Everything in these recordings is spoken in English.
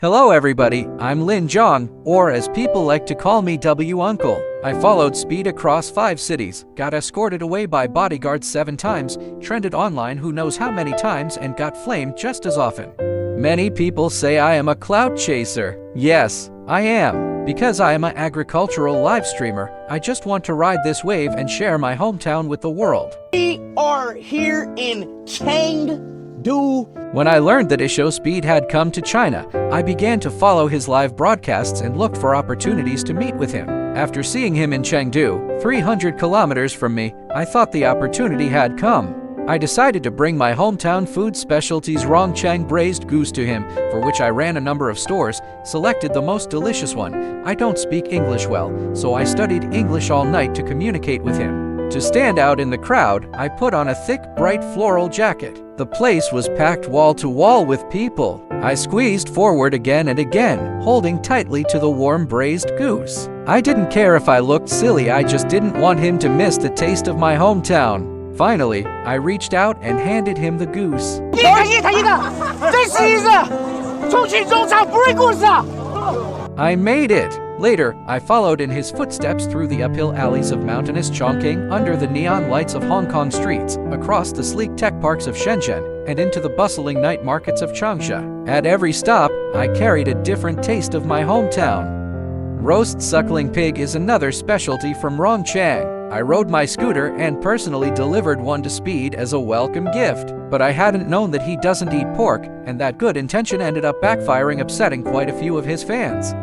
Hello everybody, I'm Lin Zhang, or as people like to call me W Uncle. I followed Speed across 5 cities, got escorted away by bodyguards 7 times, trended online who knows how many times, and got flamed just as often. Many people say I am a clout chaser. Yes, I am. Because I am an agricultural live streamer, I just want to ride this wave and share my hometown with the world. We are here in Chengdu. When I learned that IShowSpeed had come to China, I began to follow his live broadcasts and looked for opportunities to meet with him. After seeing him in Chengdu, 300 kilometers from me, I thought the opportunity had come. I decided to bring my hometown food specialties Rongcheng braised goose to him, for which I ran a number of stores, selected the most delicious one. I don't speak English well, so I studied English all night to communicate with him. To stand out in the crowd, I put on a thick, bright floral jacket. The place was packed wall to wall with people. I squeezed forward again and again, holding tightly to the warm braised goose. I didn't care if I looked silly, I just didn't want him to miss the taste of my hometown. Finally, I reached out and handed him the goose. I made it! Later, I followed in his footsteps through the uphill alleys of mountainous Chongqing, under the neon lights of Hong Kong streets, across the sleek tech parks of Shenzhen, and into the bustling night markets of Changsha. At every stop, I carried a different taste of my hometown. Roast suckling pig is another specialty from Rongcheng. I rode my scooter and personally delivered one to Speed as a welcome gift. But I hadn't known that he doesn't eat pork, and that good intention ended up backfiring, upsetting quite a few of his fans.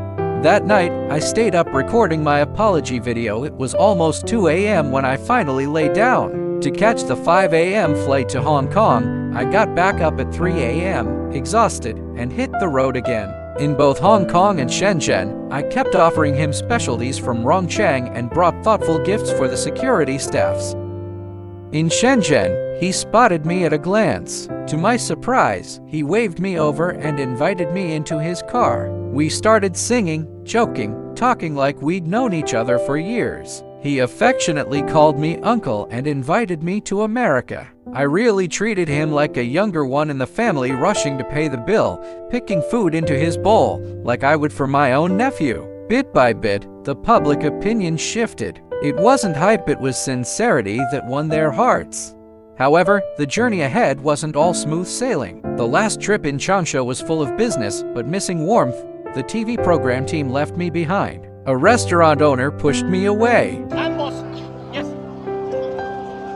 That night, I stayed up recording my apology video. It was almost 2 a.m. when I finally lay down. To catch the 5 a.m. flight to Hong Kong, I got back up at 3 a.m., exhausted, and hit the road again. In both Hong Kong and Shenzhen, I kept offering him specialties from Rongcheng and brought thoughtful gifts for the security staffs. In Shenzhen, he spotted me at a glance. To my surprise, he waved me over and invited me into his car. We started singing, joking, talking like we'd known each other for years. He affectionately called me uncle and invited me to America. I really treated him like a younger one in the family, rushing to pay the bill, picking food into his bowl, like I would for my own nephew. Bit by bit, the public opinion shifted. It wasn't hype, it was sincerity that won their hearts. However, the journey ahead wasn't all smooth sailing. The last trip in Changsha was full of business, but missing warmth. The TV program team left me behind. A restaurant owner pushed me away. I'm boss. Yes.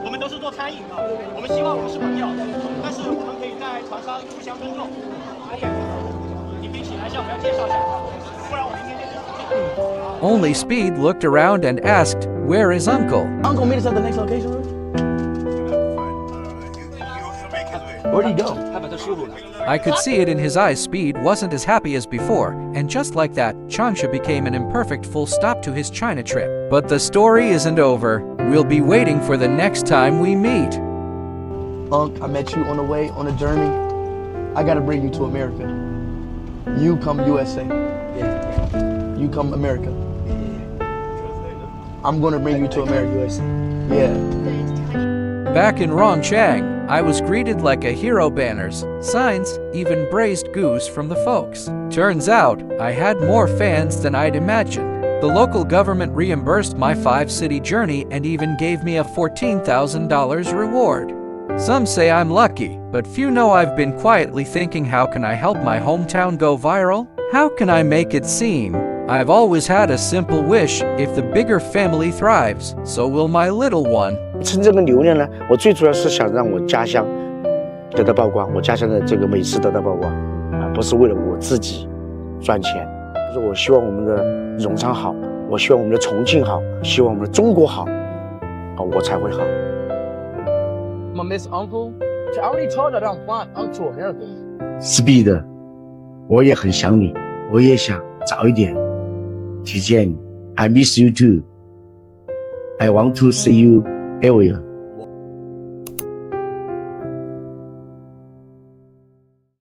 我们都是做餐饮的，我们希望我们是朋友，但是我们可以在船上互相尊重。你可以起来向我们介绍一下，不然我明天就不进。 Only Speed looked around and asked, "Where is Uncle?" Uncle, meet us at the next location. Where'd he go? I could see it in his eyes. Speed wasn't as happy as before, and just like that, Changsha became an imperfect full stop to his China trip. But the story isn't over. We'll be waiting for the next time we meet. Unc, I met you on the way, on the journey. I gotta bring you to America. You come USA. Yeah. You come America. I'm gonna bring you to America. USA. Yeah. Back in Rongcheng, I was greeted like a hero, banners, signs, even braised goose from the folks. Turns out, I had more fans than I'd imagined. The local government reimbursed my 5-city journey and even gave me a $14,000 reward. Some say I'm lucky, but few know I've been quietly thinking, how can I help my hometown go viral? How can I make it seen? I've always had a simple wish: if the bigger family thrives, so will my little one. 趁这个流量呢，我最主要是想让我家乡得到曝光，我家乡的这个美食得到曝光，不是为了我自己赚钱，就是我希望我们的荣昌好，我希望我们的重庆好，希望我们的中国好，我才会好。I'm gonna miss Uncle. I already told you that I'm flying Uncle to America. Speed， 我也很想你，我也想早一点去见你。I miss you too. I want to see you everywhere.